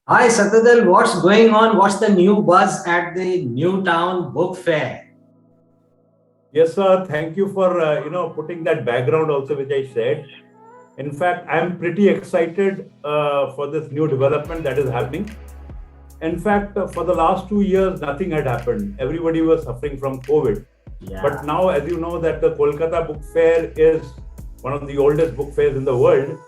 Hi Satadal, what's going on? What's the new buzz at the Newtown Book Fair? Yes, sir. Thank you for putting that background also, which I said. In fact, I'm pretty excited for this new development that is happening. In fact, for the last 2 years, nothing had happened. Everybody was suffering from COVID. Yeah, But now, as you know, that the Kolkata Book Fair is one of the oldest book fairs in the world.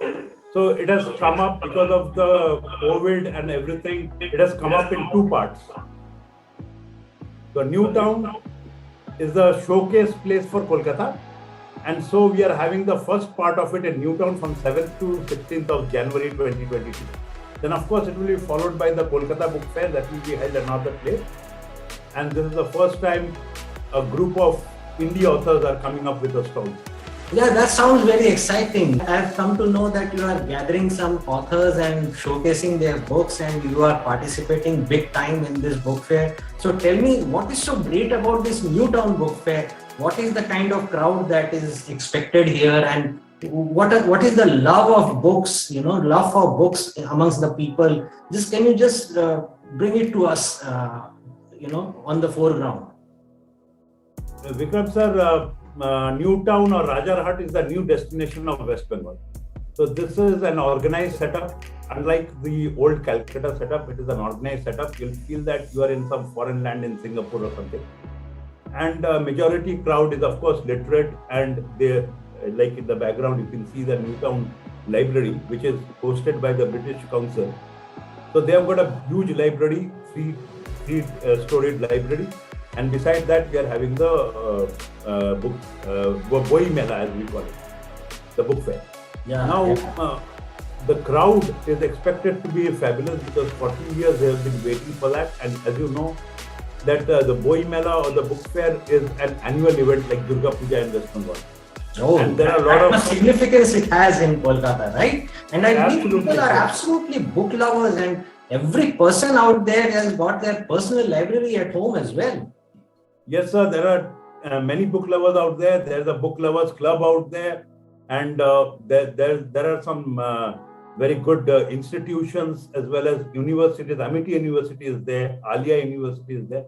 So it has come up because of the COVID and everything. It has come up in two parts. The Newtown is the showcase place for Kolkata. And so we are having the first part of it in Newtown from 7th to 16th of January 2022. Then, of course, it will be followed by the Kolkata Book Fair that will be held another place. And this is the first time a group of Inde authors are coming up with a stall. yeah, that sounds very exciting. I've come to know that you are gathering some authors and showcasing their books, and you are participating big time in this book fair. So tell me, what is so great about this Newtown Book Fair? What is the kind of crowd that is expected here, and what is the love of books? Love for books amongst the people. Can you just bring it to us? On the foreground. Vikram sir, Newtown or Rajarhat is the new destination of West Bengal. So this is an organized setup. Unlike the old Calcutta setup, it is an organized setup. You'll feel that you are in some foreign land in Singapore or something. And majority crowd is of course literate, and they, like in the background you can see the Newtown Library, which is hosted by the British Council. So they have got a huge library, three-storied library, and beside that we are having the Boi Mela, as we call it, the book fair. Yeah. Now Yeah. the crowd is expected to be fabulous because 40 years they have been waiting for that, and as you know, that the Boi Mela or the book fair is an annual event like Durga Puja in West Bengal. Oh, And there are a that lot much of significance it has in Kolkata, right? And I believe absolutely people are sure. absolutely book lovers, and every person out there has got their personal library at home as well. Yes, sir. There are many book lovers out there. There's a book lovers club out there, and there are some very good institutions as well as universities. Amity University is there. Alia University is there.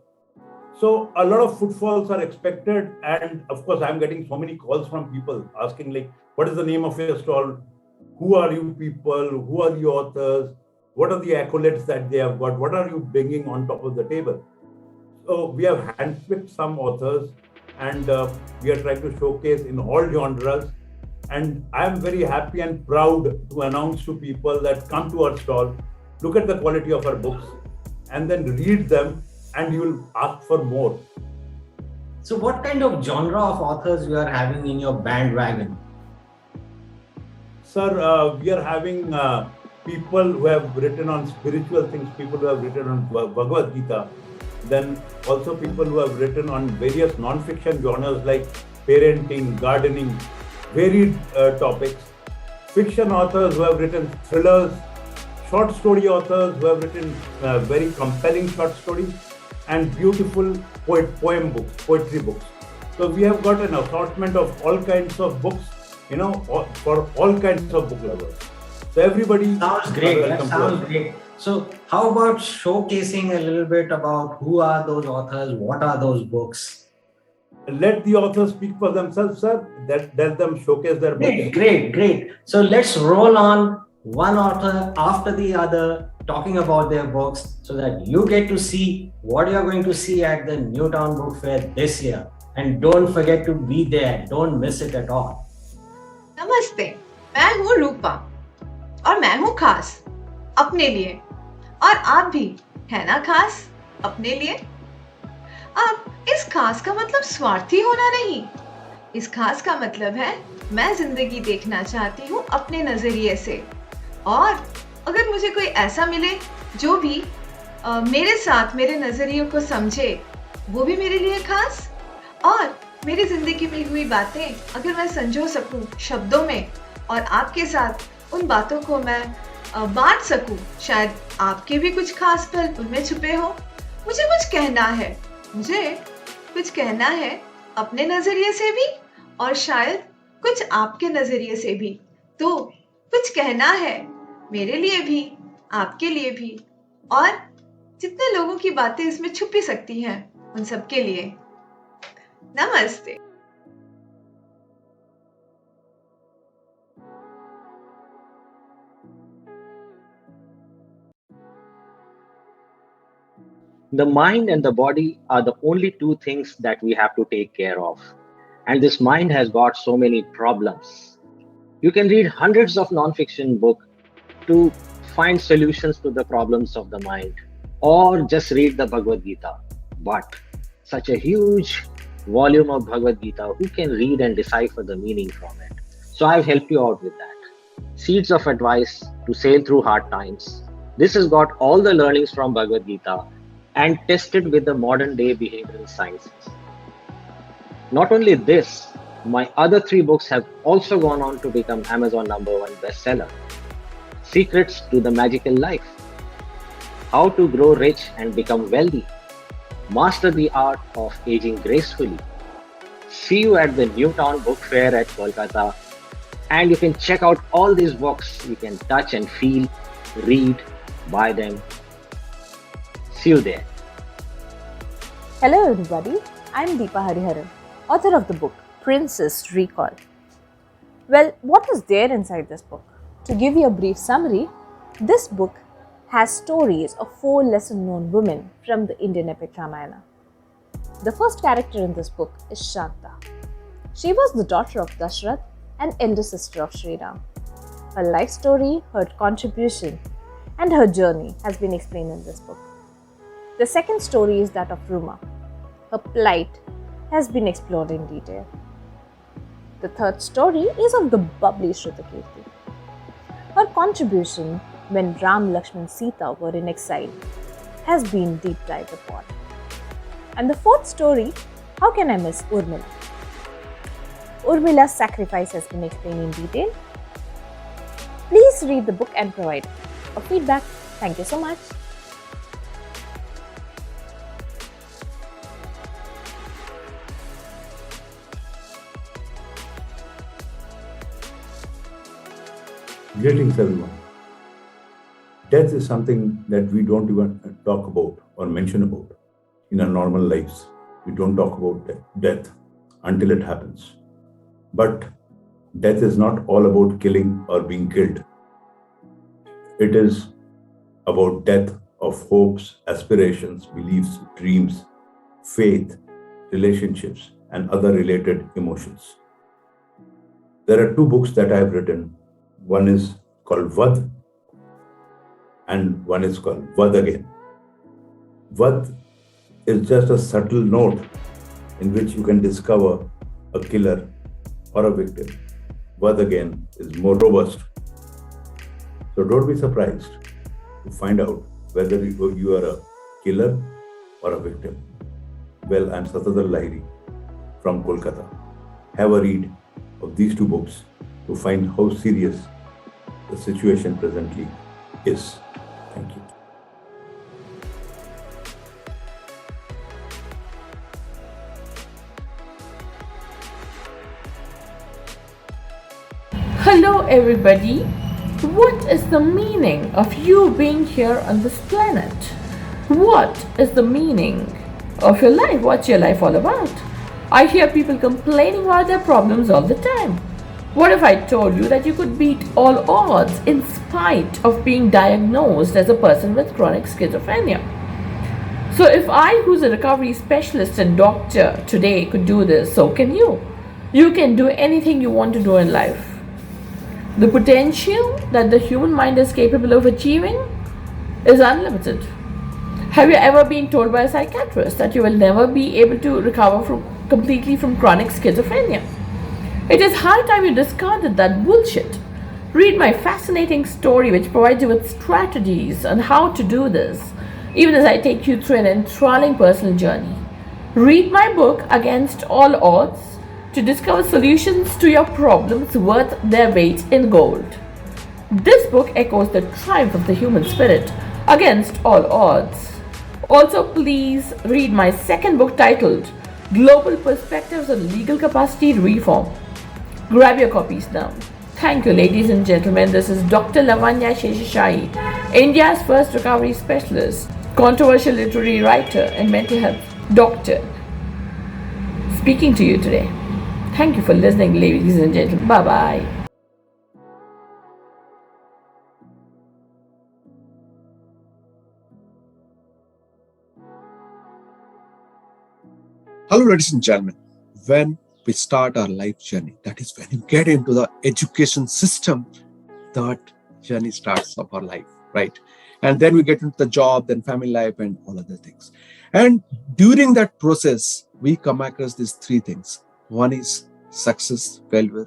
So a lot of footfalls are expected, and of course, I'm getting so many calls from people asking like, "What is the name of your stall? Who are you people? Who are the authors? What are the accolades that they have got? What are you bringing on top of the table?" So we have handpicked some authors, and we are trying to showcase in all genres. And I'm very happy and proud to announce to people that come to our stall, look at the quality of our books, and then read them, and you will ask for more. So, what kind of genre of authors you are having in your bandwagon? Sir, we are having people who have written on spiritual things, people who have written on Bhagavad Gita, then also people who have written on various non-fiction genres like parenting, gardening, varied topics, fiction authors who have written thrillers, short story authors who have written very compelling short stories, and beautiful poem books, poetry books. So we have got an assortment of all kinds of books, for all kinds of book lovers. So everybody Sounds are great. That welcome to sounds us. great. So, how about showcasing a little bit about who are those authors? What are those books? Let the authors speak for themselves, sir. Let them showcase their books. Great, great, great. So let's roll on one author after the other talking about their books so that you get to see what you're going to see at the Newtown Book Fair this year. And don't forget to be there. Don't miss it at all. नमस्ते। मैं हूँ रूपा और मैं हूँ खास अपने लिए, और आप भी है ना खास अपने लिए। अब इस खास का मतलब स्वार्थी होना नहीं, इस खास का मतलब है मैं जिंदगी देखना चाहती हूँ अपने नजरिए से, और अगर मुझे कोई ऐसा मिले जो भी मेरे साथ मेरे नजरियों को समझे, वो भी मेरे लिए खास। और मेरी जिंदगी में हुई बातें अगर मैं संजो सकूं शब्दों में और आपके साथ उन बातों को मैं बांट सकूं, शायद आपके भी कुछ खास पल उनमें छुपे हो। मुझे कुछ कहना है अपने नजरिए से भी, और शायद कुछ आपके नजरिए से भी। तो कुछ कहना है मेरे लिए भी, आपके लिए भी, और जितने लोगों की बातें इसमें छुपी सकती हैं उन सबके लिए नमस्ते। The mind and the body are the only two things that we have to take care of. And this mind has got so many problems. You can read hundreds of non-fiction books to find solutions to the problems of the mind, or just read the Bhagavad Gita. But such a huge volume of Bhagavad Gita, who can read and decipher the meaning from it? So I've helped you out with that. Seeds of advice to sail through hard times. This has got all the learnings from Bhagavad Gita and tested with the modern day behavioral sciences. Not only this, my other 3 books have also gone on to become Amazon #1 bestseller. Secrets to the Magical Life, How to Grow Rich and Become Wealthy, Master the Art of Aging Gracefully. See you at the Newtown Book Fair at Kolkata, and you can check out all these books. You can touch and feel, read, buy them. See you there. Hello everybody, I'm Deepa Hariharan, author of the book Princess Recall. Well, what is there inside this book? To give you a brief summary, this book has stories of 4 lesser known women from the Indian epic Ramayana. The first character in this book is Shanta. She was the daughter of Dashrath and elder sister of Sri Ram. Her life story, her contribution, and her journey has been explained in this book. The second story is that of Ruma. Her plight has been explored in detail. The third story is of the bubbly Shrutakirti. Her contribution when Ram, Lakshman, Sita were in exile has been deep dived upon. And the fourth story, how can I miss Urmila? Urmila's sacrifice has been explained in detail. Please read the book and provide a feedback. Thank you so much. Greetings, everyone. Death is something that we don't even talk about or mention about in our normal lives. We don't talk about death until it happens. But death is not all about killing or being killed. It is about death of hopes, aspirations, beliefs, dreams, faith, relationships, and other related emotions. There are 2 books that I have written. One is called Vad and one is called Vad Again. Vad is just a subtle note in which you can discover a killer or a victim. Vad Again is more robust. So don't be surprised to find out whether you are a killer or a victim. Well, I'm Satadal Lahiri from Kolkata. Have a read of these 2 books to find how serious the situation presently is. Thank you. Hello everybody, what is the meaning of you being here on this planet? What is the meaning of your life? What's your life all about? I hear people complaining about their problems all the time. What if I told you that you could beat all odds in spite of being diagnosed as a person with chronic schizophrenia? So if I, who's a recovery specialist and doctor today, could do this, so can you. You can do anything you want to do in life. The potential that the human mind is capable of achieving is unlimited. Have you ever been told by a psychiatrist that you will never be able to recover completely from chronic schizophrenia? It is high time you discarded that bullshit. Read my fascinating story, which provides you with strategies on how to do this, even as I take you through an enthralling personal journey. Read my book, Against All Odds, to discover solutions to your problems worth their weight in gold. This book echoes the triumph of the human spirit against all odds. Also, please read my second book titled Global Perspectives on Legal Capacity Reform. Grab your copies now. Thank you, ladies and gentlemen. This is Dr. Lavanya Sheshashai, India's first recovery specialist, controversial literary writer, and mental health doctor, speaking to you today. Thank you for listening, ladies and gentlemen. Bye bye. Hello, ladies and gentlemen. When we start our life journey, that is when you get into the education system, that journey starts of our life, right? And then we get into the job, then family life, and all other things. And during that process, we come across these three things. One is success, failure,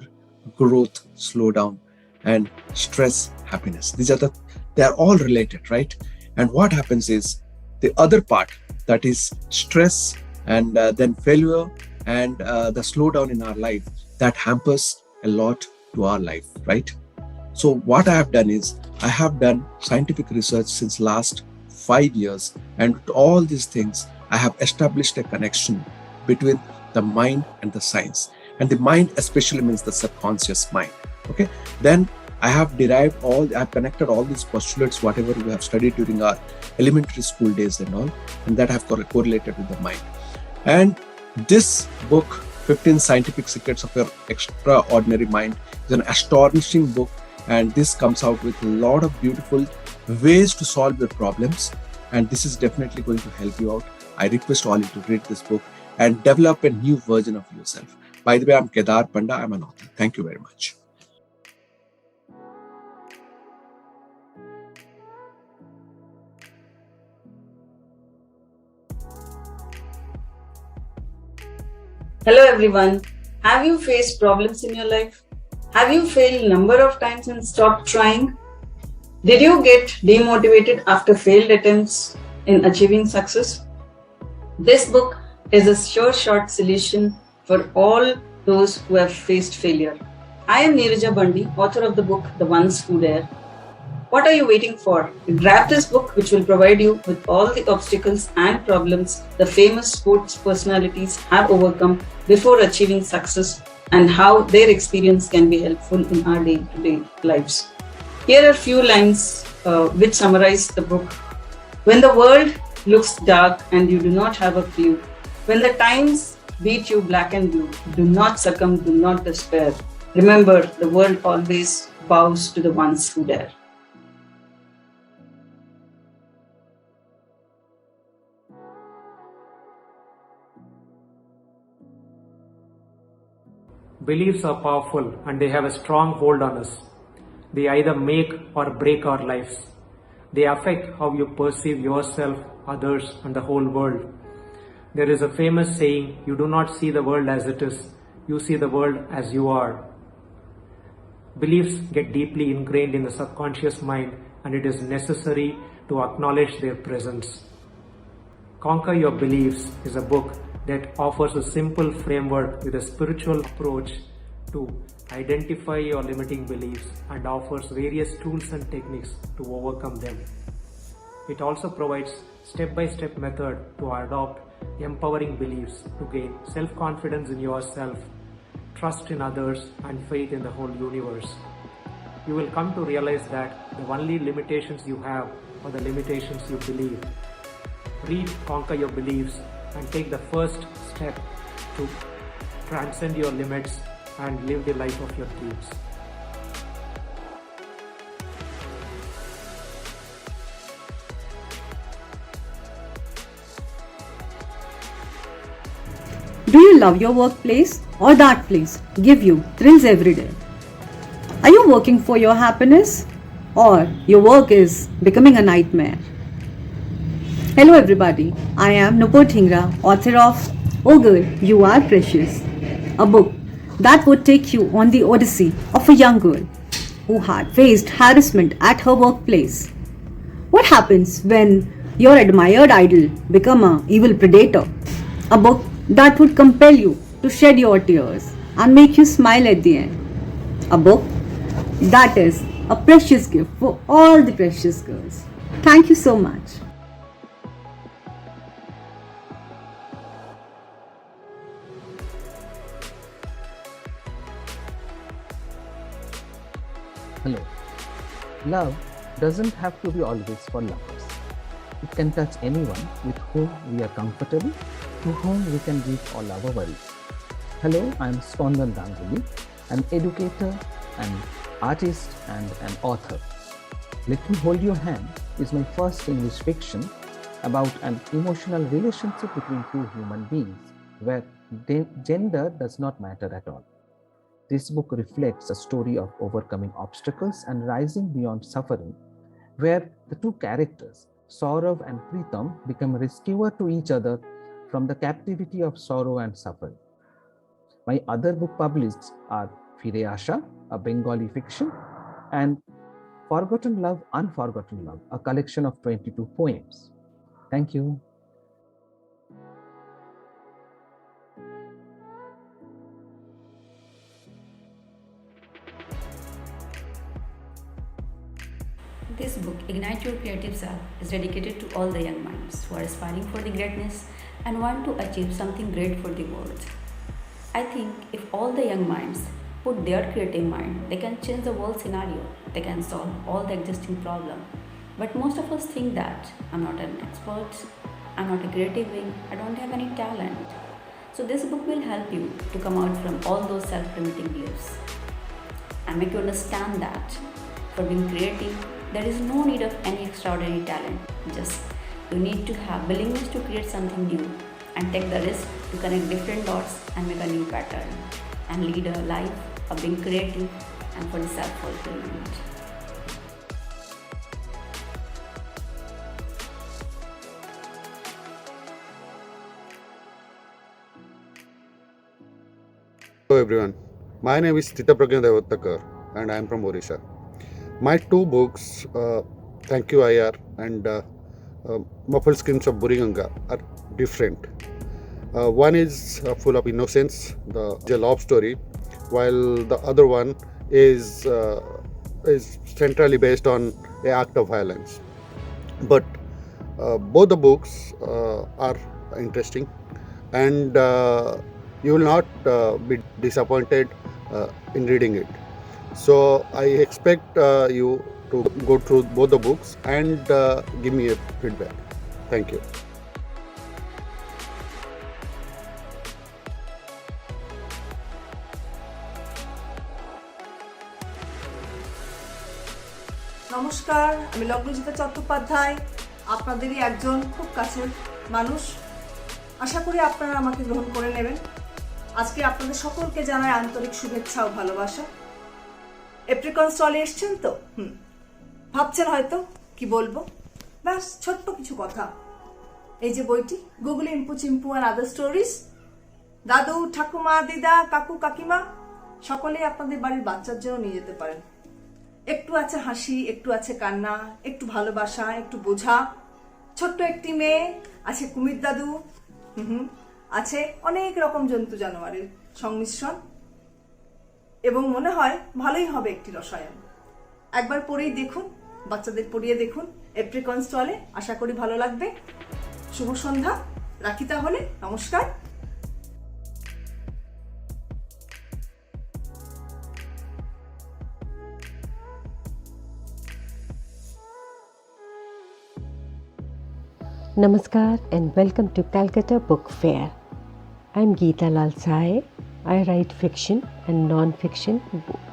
growth, slowdown, and stress, happiness. They are all related, right? And what happens is the other part, that is stress and then failure and the slowdown in our life, that hampers a lot to our life, right? So what I have done is I have done scientific research since last 5 years, and with all these things I have established a connection between the mind and the science. And the mind especially means the subconscious mind. Okay, then I have connected all these postulates, whatever we have studied during our elementary school days and all, and that have correlated with the mind. And this book, 15 Scientific Secrets of Your Extraordinary Mind, is an astonishing book, and this comes out with a lot of beautiful ways to solve your problems, and this is definitely going to help you out. I request all you to read this book and develop a new version of yourself. By the way, I'm Kedar Panda. I'm an author. Thank you very much. Hello everyone. Have you faced problems in your life? Have you failed a number of times and stopped trying? Did you get demotivated after failed attempts in achieving success? This book is a sure shot solution for all those who have faced failure. I am Neeraja Bandi, author of the book The Ones Who Dare. What are you waiting for? Grab this book, which will provide you with all the obstacles and problems the famous sports personalities have overcome before achieving success, and how their experience can be helpful in our day-to-day lives. Here are a few lines which summarize the book. When the world looks dark and you do not have a clue, when the times beat you black and blue, do not succumb, do not despair. Remember, the world always bows to the ones who dare. Beliefs are powerful and they have a strong hold on us. They either make or break our lives. They affect how you perceive yourself, others, and the whole world. There is a famous saying, you do not see the world as it is, you see the world as you are. Beliefs get deeply ingrained in the subconscious mind, and it is necessary to acknowledge their presence. Conquer Your Beliefs is a book that offers a simple framework with a spiritual approach to identify your limiting beliefs and offers various tools and techniques to overcome them. It also provides step-by-step method to adopt empowering beliefs to gain self-confidence in yourself, trust in others, and faith in the whole universe. You will come to realize that the only limitations you have are the limitations you believe. Read Conquer Your Beliefs and take the first step to transcend your limits and live the life of your dreams. Do you love your workplace, or that place give you thrills every day? Are you working for your happiness, or your work is becoming a nightmare? Hello everybody, I am Nupur Thingra, author of Oh Girl, You Are Precious, a book that would take you on the odyssey of a young girl who had faced harassment at her workplace. What happens when your admired idol become an evil predator? A book that would compel you to shed your tears and make you smile at the end. A book that is a precious gift for all the precious girls. Thank you so much. love doesn't have to be always for lovers. It can touch anyone with whom we are comfortable, to whom we can give all our worries. Hello, I'm Skondan Ganguly, an educator, an artist, and an author. Let Me Hold Your Hand is my first English fiction about an emotional relationship between two human beings where gender does not matter at all. This book reflects a story of overcoming obstacles and rising beyond suffering, where the two characters, Saurav and Pritam, become rescuers to each other from the captivity of sorrow and suffering. My other book published are Fire Asha, a Bengali fiction, and Forgotten Love, Unforgotten Love, a collection of 22 poems. Thank you. This book, Ignite Your Creative Self, is dedicated to all the young minds who are aspiring for the greatness and want to achieve something great for the world. I think if all the young minds put their creative mind, they can change the world scenario, they can solve all the existing problems. But most of us think that I'm not an expert, I'm not a creative being, I don't have any talent. So this book will help you to come out from all those self-limiting beliefs and make you understand that for being creative, there is no need of any extraordinary talent. Just you need to have willingness to create something new and take the risk to connect different dots and make a new pattern and lead a life of being creative and for the self-fulfillment. Hello everyone, my name is Stitapragya Devattakar and I am from Odisha. My two books, Thank You IR and Muffled Screams of Buriganga, are different. One is full of innocence, the love story, while the other one is centrally based on an act of violence. But both the books are interesting, and you will not be disappointed in reading it. So I expect you to go through both the books and give me a feedback. Thank you. নমস্কার, আমি লগ্নজিতা চট্টোপাধ্যায়, আপনাদেরই একজন খুব কাছের মানুষ। আশা করি আপনারা আমাকে গ্রহণ করে নেবেন। আজকে আপনাদের সকলকে জানাই আন্তরিক শুভেচ্ছা ও ভালোবাসা। এপ্রিকন স্টলে এসছেন তো? ভাবছেন হয়তো কি বলবো, ব্যাস ছোট্ট কিছু কথা। এই যে বইটি, Google Impu Chimpu and other stories, দাদু ঠাকুমা দিদা কাকু কাকিমা সকলেই আপনাদের বাড়ির বাচ্চার জন্য নিয়ে যেতে পারেন। একটু আছে হাসি, একটু আছে কান্না, একটু ভালোবাসা, একটু বোঝা। ছোট্ট একটি মেয়ে, আছে কুমির দাদু, আছে অনেক রকম জন্তু জানোয়ারের সংমিশ্রণ, এবং মনে হয় ভালোই হবে একটি রসায়ন। একবার পড়েই দেখুন, বাচ্চাদের পড়িয়ে দেখুন এপ্রিকন স্টলে, আশা করি ভালো লাগবে। শুভ সন্ধ্যা, রাখি তাহলে, নমস্কার। Namaskar and welcome to Calcutta Book Fair. I'm Geeta Lal Sae. I write fiction and non-fiction both.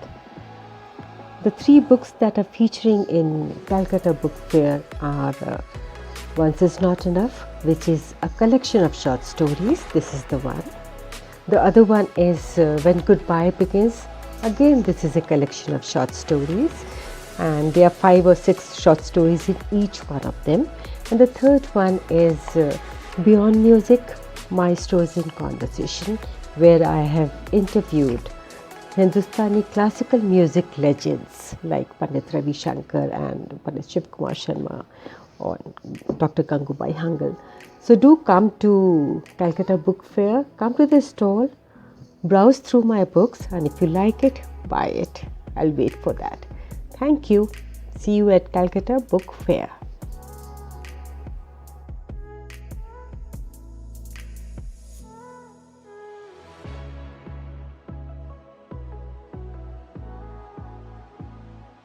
The three books that are featuring in Calcutta Book Fair are Once Is Not Enough, which is a collection of short stories. This is the one. The other one is When Goodbye Begins. Again, this is a collection of short stories, and there are 5 or 6 short stories in each one of them. And the third one is Beyond Music, Maestros in Conversation, where I have interviewed Hindustani classical music legends like Pandit Ravi Shankar and Pandit Shiv Kumar Sharma or Dr. Gangubai Hangal. So do come to Calcutta Book Fair, come to the stall, browse through my books, and if you like it, buy it. I'll wait for that. Thank you. See you at Calcutta Book Fair.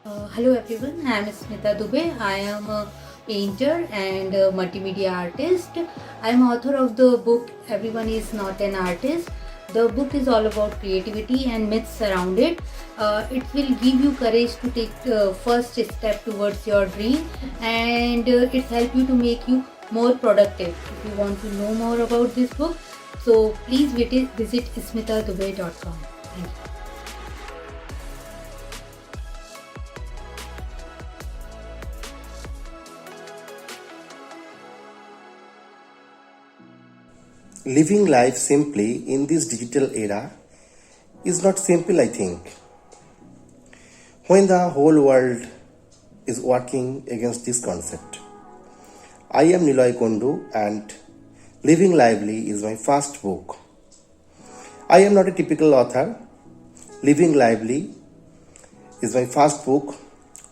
Hello everyone, I am Smita Dubey. I am a painter and a multimedia artist. I am author of the book Everyone is Not an Artist. The book is all about creativity and myths around it. It will give you courage to take the first step towards your dream, and it helps you to make you more productive. If you want to know more about this book, so please visit smitadubey.com. Thank you. Living life simply in this digital era is not simple, I think. When the whole world is working against this concept. I am NILOY KUNDU and Living Lively is my first book. I am not a typical author. Living Lively is my first book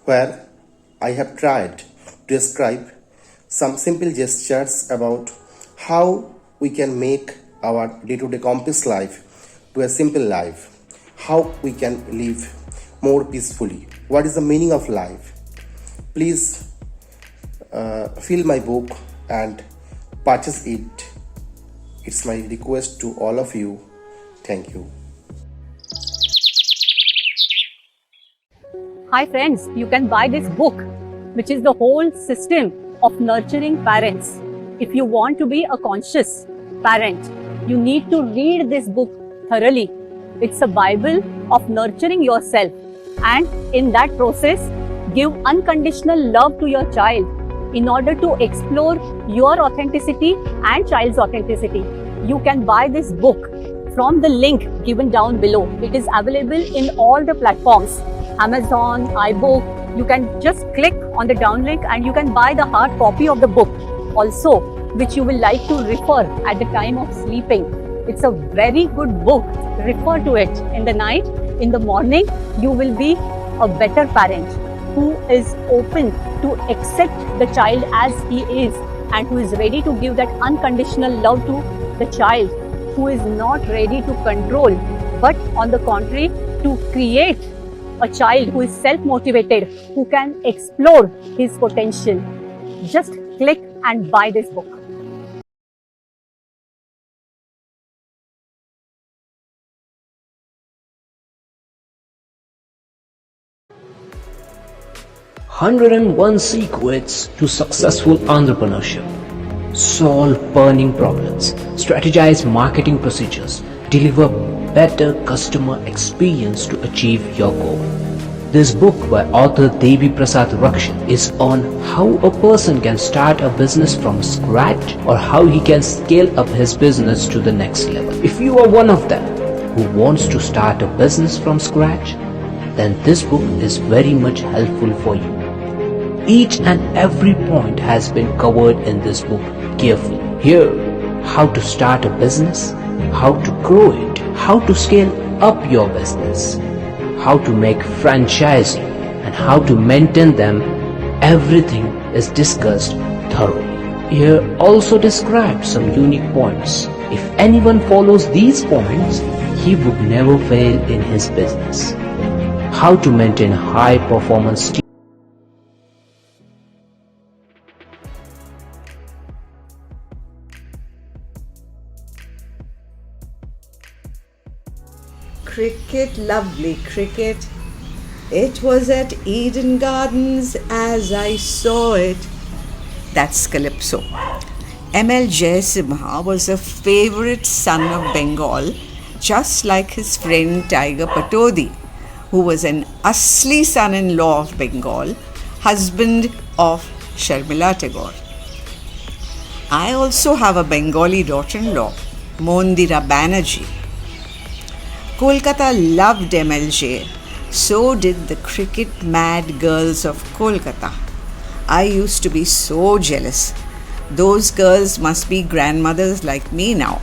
where I have tried to describe some simple gestures about how we can make our day-to-day complex life to a simple life, how we can live more peacefully, what is the meaning of life. Please fill my book and purchase it. It's my request to all of you. Thank you. Hi friends, you can buy this book, which is the whole system of nurturing parents. If you want to be a conscious parent, you need to read this book thoroughly. It's a Bible of nurturing yourself, and in that process, give unconditional love to your child in order to explore your authenticity and child's authenticity. You can buy this book from the link given down below. It is available in all the platforms, Amazon, iBook. You can just click on the down link and you can buy the hard copy of the book also, which you will like to refer at the time of sleeping. It's a very good book. Refer to it in the night. In the morning, you will be a better parent who is open to accept the child as he is and who is ready to give that unconditional love to the child, who is not ready to control, but on the contrary, to create a child who is self-motivated, who can explore his potential. Just click and buy this book. "101 Secrets to Successful Entrepreneurship." Solve burning problems, strategize marketing procedures, deliver better customer experience to achieve your goal. This book by author Devi Prasad Rakshan is on how a person can start a business from scratch or how he can scale up his business to the next level. If you are one of them who wants to start a business from scratch, then this book is very much helpful for you. Each and every point has been covered in this book carefully. Here, how to start a business, how to grow it, how to scale up your business, how to make franchise and how to maintain them, everything is discussed thoroughly. Here also described some unique points. If anyone follows these points, he would never fail in his business. How to maintain high performance team. Cricket, lovely cricket. It was at Eden Gardens as I saw it. That's Calypso. M.L. Jaisimha was a favorite son of Bengal, just like his friend Tiger Patodi, who was an Asli son-in-law of Bengal, husband of Sharmila Tagore. I also have a Bengali daughter-in-law, Mondira Banerjee. Kolkata loved MLJ, so did the cricket mad girls of Kolkata. I used to be so jealous. Those girls must be grandmothers like me now.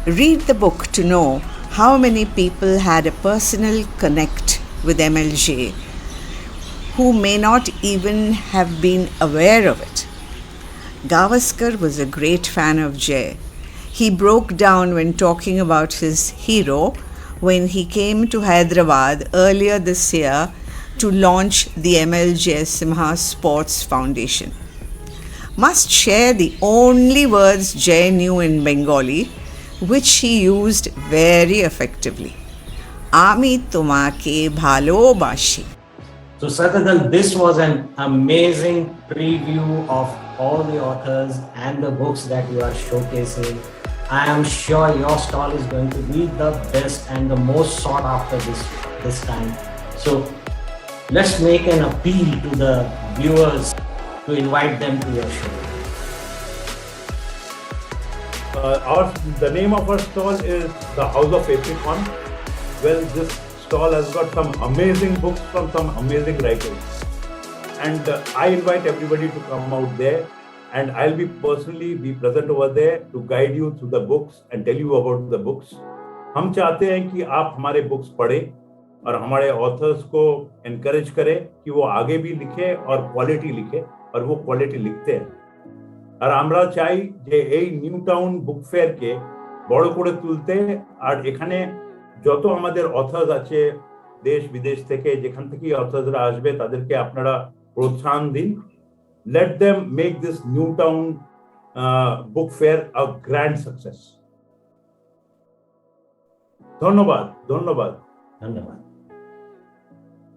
Read the book to know how many people had a personal connect with MLJ who may not even have been aware of it. Gavaskar was a great fan of Jay. He broke down when talking about his hero when he came to Hyderabad earlier this year to launch the MLJ Simha Sports Foundation. Must share the only words Jay knew in Bengali, which he used very effectively. Ami tumake bhalobashi. So Satadal, this was an amazing preview of all the authors and the books that you are showcasing. I am sure your stall is going to be the best and the most sought after this time. So let's make an appeal to the viewers to invite them to your show. The name of our stall is the House of Apricon. Well, this stall has got some amazing books from some amazing writers. And I invite everybody to come out there, and I'll be personally be present over there to guide you through the books and tell you about the books. हम चाहते हैं कि आप हमारे books पढ़ें और हमारे authors को एनकरेज करें कि वो आगे भी लिखे और क्वालिटी लिखे, और वो क्वालिटी लिखते हैं। আর আমরা চাই যে এই নিউ টাউন বুক ফেয়ারকে বড় করে তুলতে, আর এখানে যত আমাদের অথর্স আছে দেশ বিদেশ থেকে, যেখান থেকে অথর্সরা আসবে তাদেরকে আপনারা প্रोत्साहन দিন। Let them make this new town book fair a grand success. ধন্যবাদ।